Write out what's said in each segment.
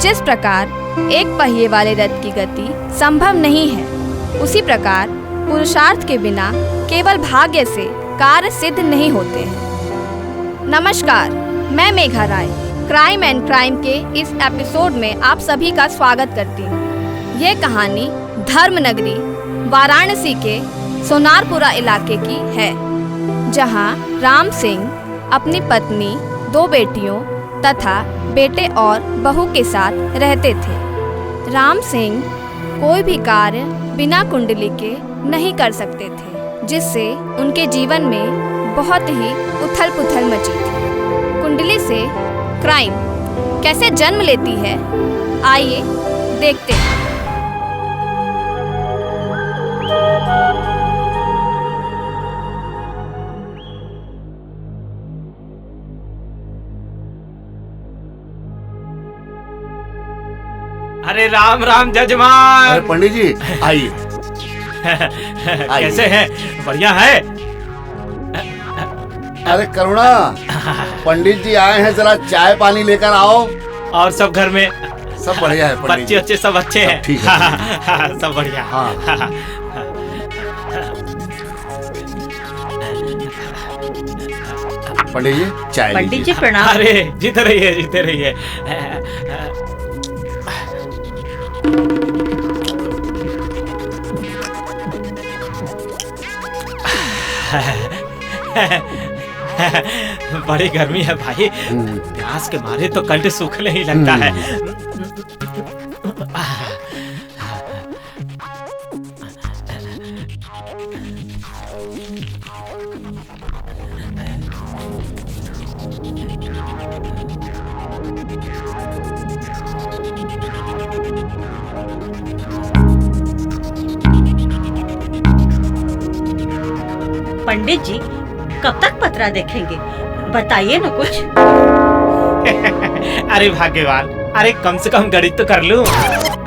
जिस प्रकार एक पहिए वाले रथ की गति संभव नहीं है, उसी प्रकार पुरुषार्थ के बिना केवल भाग्य से कार्य सिद्ध नहीं होते हैं। नमस्कार, मैं मेघा राय क्राइम एंड क्राइम के इस एपिसोड में आप सभी का स्वागत करती हूँ। ये कहानी धर्मनगरी वाराणसी के सोनारपुरा इलाके की है, जहाँ राम सिंह अपनी पत्नी, 2 बेटियों तथा बेटे और बहू के साथ रहते थे। राम सिंह कोई भी कार्य बिना कुंडली के नहीं कर सकते थे, जिससे उनके जीवन में बहुत ही उथल पुथल मची थी। कुंडली से क्राइम कैसे जन्म लेती है, आइए देखते हैं। अरे राम राम जजमान। अरे पंडित जी आइए। कैसे हैं? बढ़िया है। अरे करुणा, पंडित जी आए हैं, जरा चाय पानी लेकर आओ। और सब घर में सब बढ़िया है पंडित जी? बच्चे सब अच्छे हैं? ठीक है। सब बढ़िया। हाँ। पंडित जी चाय लीजिए। पंडित जी प्रणाम। अरे जीते रहिए, जीते रहिए। बड़ी गर्मी है भाई, प्यास के मारे तो कंठ सूखने ही लगता है। पंडित जी कब तक पत्रा देखेंगे, बताइए न कुछ। अरे भाग्यवान, अरे कम से कम गणित तो कर लूं।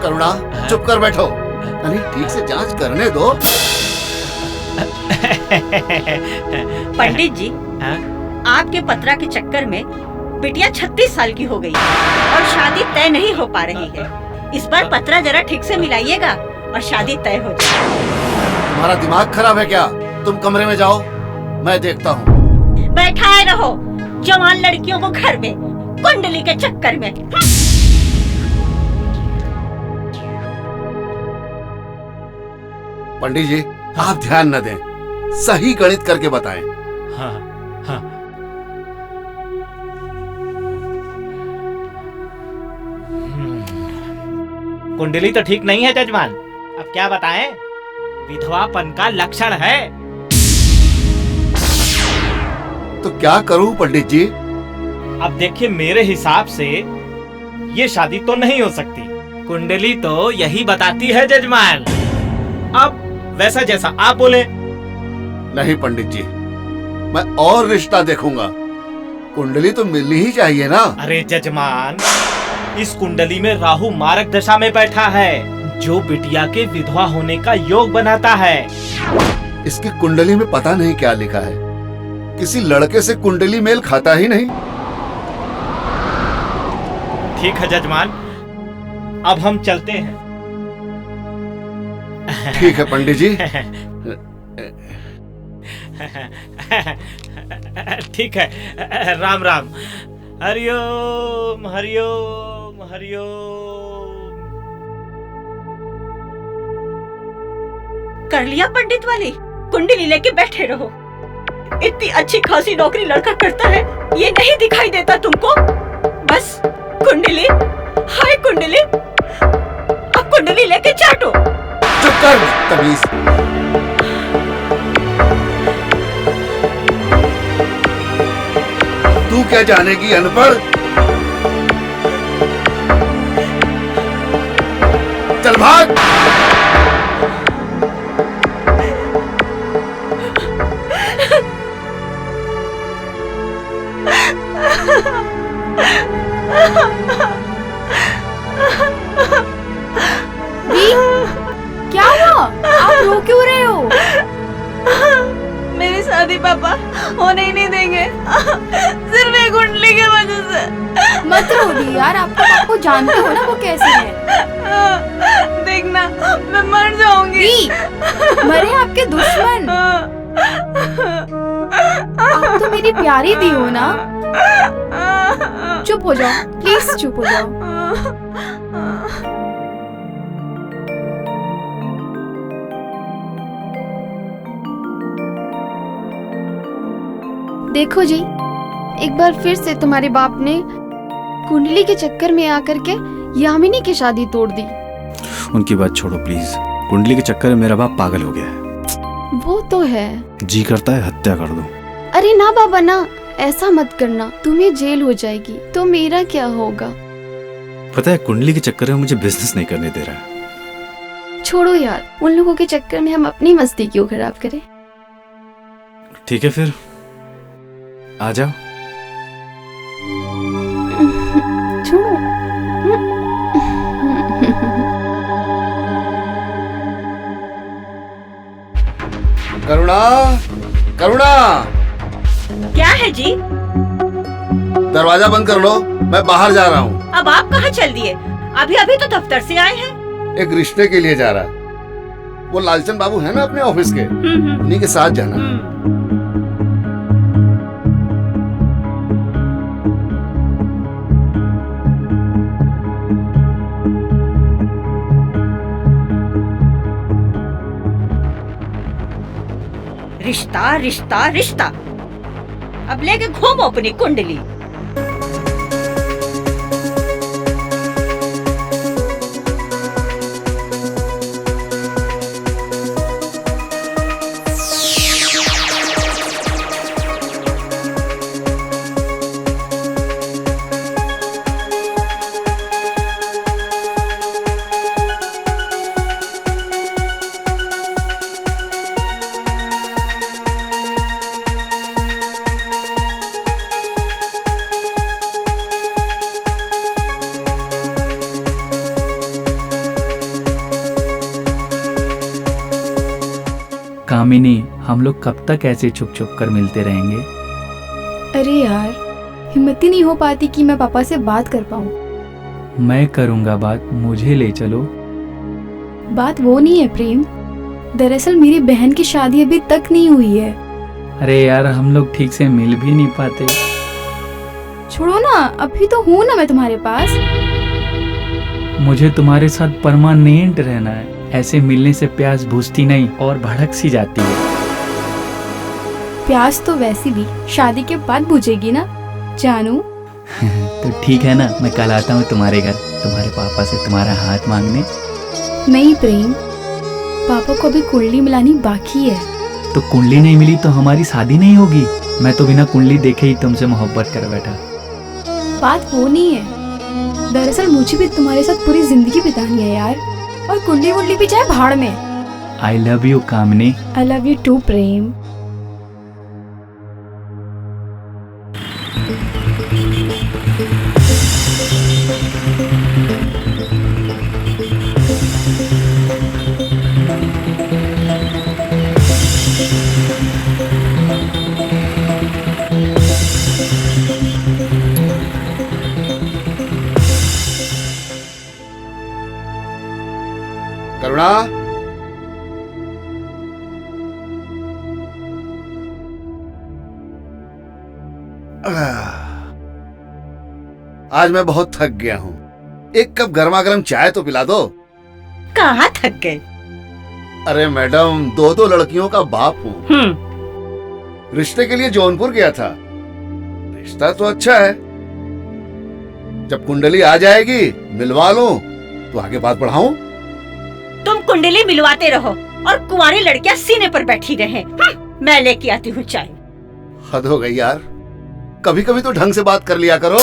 करुणा चुप कर बैठो, अरे ठीक से जांच करने दो। पंडित जी, आपके पत्रा के चक्कर में बिटिया 36 साल की हो गई और शादी तय नहीं हो पा रही है। इस बार पत्रा जरा ठीक से मिलाइएगा और शादी तय हो जाए। तुम्हारा दिमाग खराब है क्या? तुम कमरे में जाओ, मैं देखता हूँ। बैठाए रहो जवान लड़कियों को घर में कुंडली के चक्कर में। पंडित जी आप ध्यान न दें, सही गणित करके बताएं। हाँ, हाँ। कुंडली तो ठीक नहीं है जजमान, अब क्या बताएं? विधवापन का लक्षण है। तो क्या करूं पंडित जी? अब देखिए, मेरे हिसाब से ये शादी तो नहीं हो सकती। कुंडली तो यही बताती है जजमान। अब वैसा जैसा आप बोले। नहीं पंडित जी, मैं और रिश्ता देखूंगा। कुंडली तो मिलनी ही चाहिए ना। अरे जजमान, इस कुंडली में राहु मारक दशा में बैठा है, जो बिटिया के विधवा होने का योग बनाता है। इसकी कुंडली में पता नहीं क्या लिखा है, किसी लड़के से कुंडली मेल खाता ही नहीं। ठीक है जजमान, अब हम चलते हैं। ठीक है पंडित जी। ठीक है, राम राम। हरिओम हरिओम हरिओम। कर लिया पंडित वाली, कुंडली लेके बैठे रहो। इतनी अच्छी खासी नौकरी लड़का करता है, ये नहीं दिखाई देता तुमको? बस कुंडली, हाय कुंडली, अब कुंडली लेके चाटो। चुप कर तमीज। तू क्या जानेगी अनपढ़? चल भाग। क्या हुआ? आप रो क्यों रहे हो? मेरी शादी पापा होने ही नहीं देंगे, सिर्फ एक कुंडली की वजह से। मत रो दी यार, आपका बाप को जानते हो ना वो कैसे है। देखना मैं मर जाऊंगी। मरे आपके दुश्मन, आप तो मेरी प्यारी दी हो ना। चुप हो जाओ प्लीज, चुप हो जाओ। देखो जी, एक बार फिर से तुम्हारे बाप ने कुंडली के चक्कर में आकर के यामिनी की शादी तोड़ दी। उनकी बात छोड़ो प्लीज। कुंडली के चक्कर में मेरा बाप पागल हो गया है। वो तो है। जी करता है हत्या कर दूं। अरे ना बाबा ना, ऐसा मत करना, तुम्हें जेल हो जाएगी तो मेरा क्या होगा। पता है कुंडली के चक्कर में मुझे बिजनेस नहीं करने दे रहा है। छोड़ो यार, उन लोगों के चक्कर में हम अपनी मस्ती क्यों खराब करें। ठीक है फिर आ जाओ। छोड़ो। करुणा, करुणा, क्या है जी? दरवाजा बंद कर लो, मैं बाहर जा रहा हूँ। अब आप कहाँ चल दिए? अभी अभी तो दफ्तर से आए हैं। एक रिश्ते के लिए जा रहा है। वो लालचंद बाबू है ना अपने ऑफिस के, उन्हीं के साथ जाना। रिश्ता रिश्ता रिश्ता, अब लेके घूमो अपनी कुंडली। कामिनी, हम लोग कब तक ऐसे छुप छुप कर मिलते रहेंगे? अरे यार, हिम्मत ही नहीं हो पाती कि मैं पापा से बात कर पाऊँ। मैं करूँगा बात, मुझे ले चलो। बात वो नहीं है प्रेम, दरअसल मेरी बहन की शादी अभी तक नहीं हुई है। अरे यार, हम लोग ठीक से मिल भी नहीं पाते। छोड़ो ना, अभी तो हूँ ना मैं तुम्हारे पास। मुझे तुम्हारे साथ परमानेंट रहना है। ऐसे मिलने से प्यास बुझती नहीं और भड़क सी जाती है। प्यास तो वैसे भी शादी के बाद बुझेगी ना जानू। तो ठीक है ना, मैं कल आता हूँ तुम्हारे घर, तुम्हारे पापा से तुम्हारा हाथ मांगने। नहीं प्रेम, पापा को अभी कुंडली मिलानी बाकी है। तो कुंडली नहीं मिली तो हमारी शादी नहीं होगी। मैं तो बिना कुंडली देखे ही तुमसे मोहब्बत कर बैठा। बात वो नहीं है, दरअसल मुझे भी तुम्हारे साथ पूरी जिंदगी बितानी है यार, और कुंडली वुंडली भी चाहे भाड़ में। I love you Kamini. I love you too Prem. Karuna, आज मैं बहुत थक गया हूँ। एक कप गर्मा गर्म चाय तो पिला दो। कहाँ थक गए? अरे मैडम, दो लड़कियों का बाप हूँ। रिश्ते के लिए जौनपुर गया था। रिश्ता तो अच्छा है, जब कुंडली आ जाएगी मिलवा लूं तो आगे बात बढ़ाऊं। तुम कुंडली मिलवाते रहो और कुंवारी लड़कियां सीने पर बैठी रहे। मैं लेके आती हूँ चाय। हद हो गई यार, कभी कभी तो ढंग से बात कर लिया करो।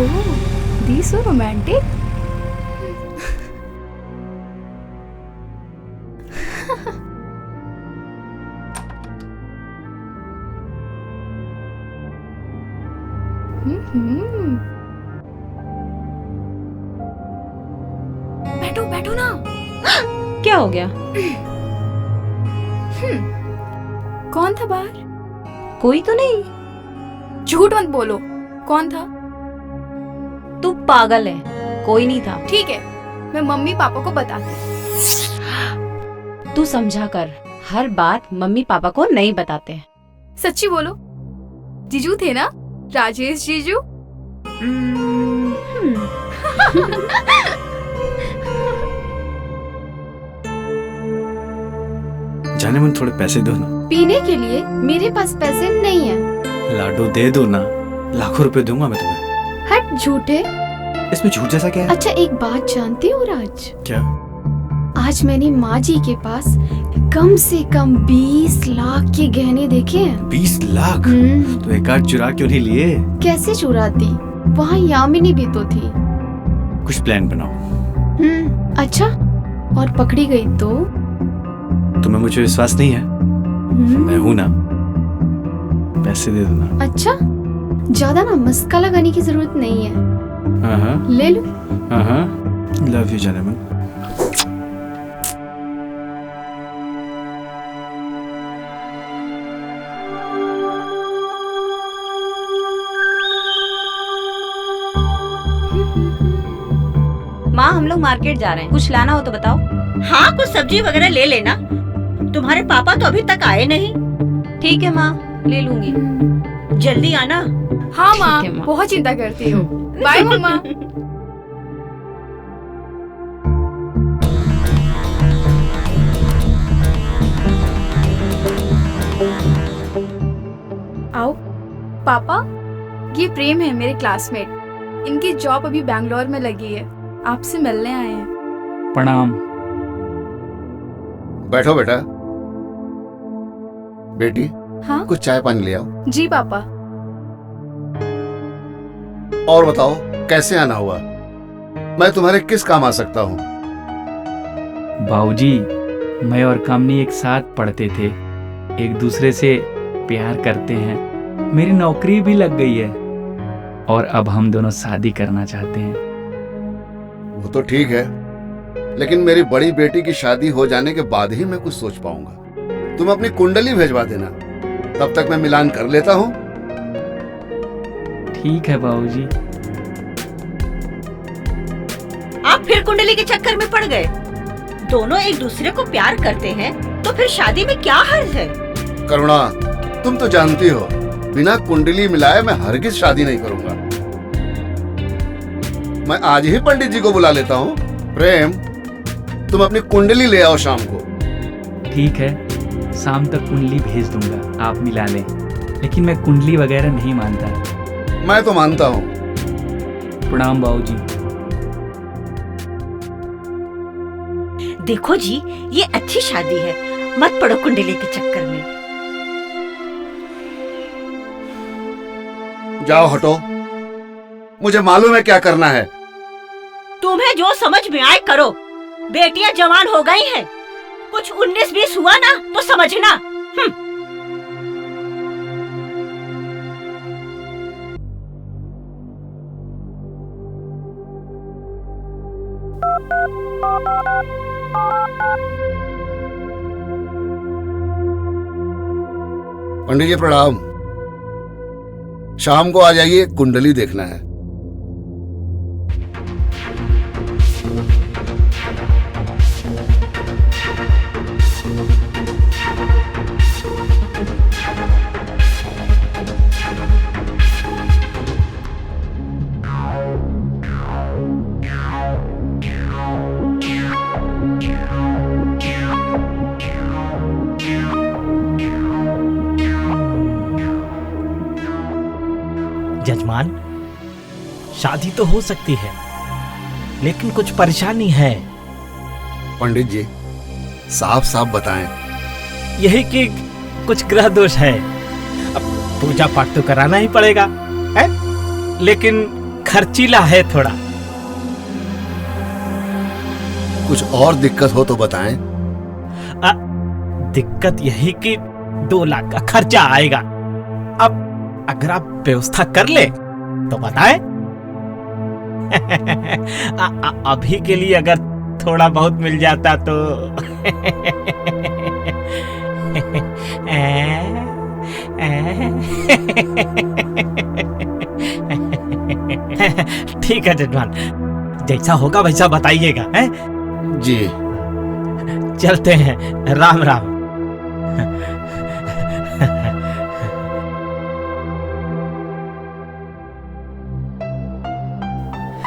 Oh, these so romantic. बैठो बैठो ना। क्या हो गया? कौन था बाहर? कोई तो नहीं। झूठ मत बोलो, कौन था? तू पागल है, कोई नहीं था। ठीक है, मैं मम्मी पापा को बताती। तू समझा कर, हर बात मम्मी पापा को नहीं बताते। सच्ची बोलो, जीजू थे ना, राजेश जीजू? जाने मन थोड़े पैसे दो ना। पीने के लिए मेरे पास पैसे नहीं है। लाडो दे दो ना, लाखों रुपए दूंगा मैं तुम्हें। हट झूठे। इसमें झूठ जैसा क्या है? अच्छा एक बात जानते हो राज? क्या? आज मैंने माँ जी के पास कम से कम 20 लाख के गहने देखे हैं। 20 लाख? तो एक आध चुरा क्यों नहीं लिए? कैसे चुराती? वहाँ यामिनी भी तो थी। कुछ प्लान बनाओ। अच्छा, और पकड़ी गई तो? तुम्हें मुझे विश्वास नहीं है? मैं हूं ना, पैसे दे दो ना। अच्छा, ज्यादा ना मस्का लगाने की जरूरत नहीं है। ले लो। लव यू जाने मन। माँ हम लोग मार्केट जा रहे हैं, कुछ लाना हो तो बताओ। हाँ, कुछ सब्जी वगैरह ले लेना। तुम्हारे पापा तो अभी तक आए नहीं। ठीक है माँ, ले लूंगी। जल्दी आना। हाँ ठीक है, माँ, माँ। बहुत चिंता करती हो। बाय मम्मा। आओ। पापा, ये प्रेम है, मेरे क्लासमेट। इनकी जॉब अभी बैंगलोर में लगी है, आपसे मिलने आए हैं। प्रणाम। बैठो बेटा। बेटी, हाँ कुछ चाय पानी ले आओ। जी पापा। और बताओ, कैसे आना हुआ? मैं तुम्हारे किस काम आ सकता हूँ? बाबूजी, मैं और कामनी एक साथ पढ़ते थे, एक दूसरे से प्यार करते हैं। मेरी नौकरी भी लग गई है और अब हम दोनों शादी करना चाहते हैं। वो तो ठीक है, लेकिन मेरी बड़ी बेटी की शादी हो जाने के बाद ही मैं कुछ सोच पाऊंगा। तुम अपनी कुंडली भेजवा देना, तब तक मैं मिलान कर लेता हूँ। ठीक है बाबूजी। आप फिर कुंडली के चक्कर में पड़ गए। दोनों एक दूसरे को प्यार करते हैं, तो फिर शादी में क्या हर्ज है? करुणा, तुम तो जानती हो, बिना कुंडली मिलाए मैं हरगिज शादी नहीं करूंगा। मैं आज ही पंडित जी को बुला लेता हूँ। प्रेम, तुम अपनी कुंडली ले आओ शाम को। ठीक है, शाम तक कुंडली भेज दूंगा, आप मिला लें। लेकिन मैं कुंडली वगैरह नहीं मानता। मैं तो मानता हूँ। प्रणाम बाबूजी। देखो जी, ये अच्छी शादी है, मत पड़ो कुंडली के चक्कर में। जाओ हटो, मुझे मालूम है क्या करना है। तुम्हें जो समझ में आए करो। बेटियां जवान हो गई हैं, कुछ 19-20 हुआ ना तो समझना। पंडित जी प्रणाम। शाम को आ जाइए, कुंडली देखना है। जजमान, शादी तो हो सकती है, लेकिन कुछ परेशानी है। पंडित जी, साफ साफ बताएं। यही कि कुछ ग्रह दोष है। अब पूजा पाठ तो कराना ही पड़ेगा, है? लेकिन खर्चीला है थोड़ा। कुछ और दिक्कत हो तो बताएं। दिक्कत यही कि 2 लाख का खर्चा आएगा। अब अगर आप व्यवस्था कर ले तो बताएं। अभी के लिए अगर थोड़ा बहुत मिल जाता तो ठीक है जजमान, जैसा होगा वैसा बताइएगा। हैं? जी। चलते हैं, राम राम।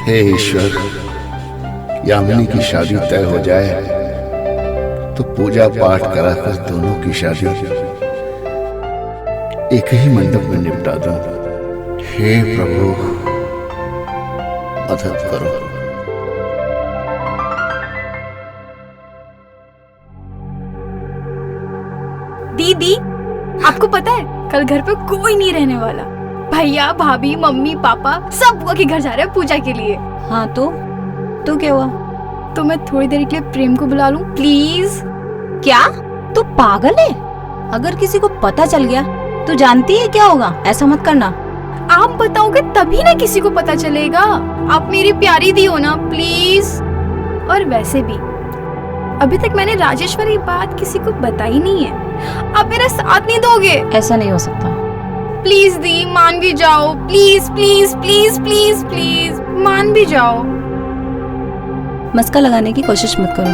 हे ईश्वर, यामिनी की शादी तय हो जाए तो पूजा पाठ कराकर दोनों की शादी एक ही मंडप में निपटा दो। हे प्रभु, मदद करो। दीदी, आपको पता है कल घर पे कोई नहीं रहने वाला। भैया, भाभी, मम्मी, पापा सब बुआ के घर जा रहे हैं पूजा के लिए। हाँ तो क्या हुआ? तो मैं थोड़ी देर के लिए प्रेम को बुला लूं प्लीज? क्या तू पागल है? अगर किसी को पता चल गया तो जानती है क्या होगा? ऐसा मत करना। आप बताओगे तभी ना किसी को पता चलेगा। आप मेरी प्यारी दी हो ना, प्लीज। और वैसे भी अभी तक मैंने राजेश्वरी बात किसी को बताई नहीं है। आप मेरा साथ नहीं दोगे? ऐसा नहीं हो सकता। प्लीज दी, मान भी जाओ। Please please please please please मान भी जाओ। मस्का लगाने की कोशिश मत करो,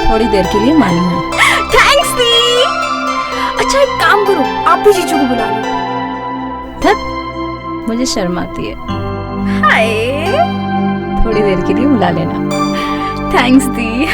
थोड़ी देर के लिए मानी है। थैंक्स दी। अच्छा एक काम करो, आप भी जीजू को बुला लो। धत, मुझे शर्म आती है। हाय, थोड़ी देर के लिए बुला लेना। थैंक्स दी।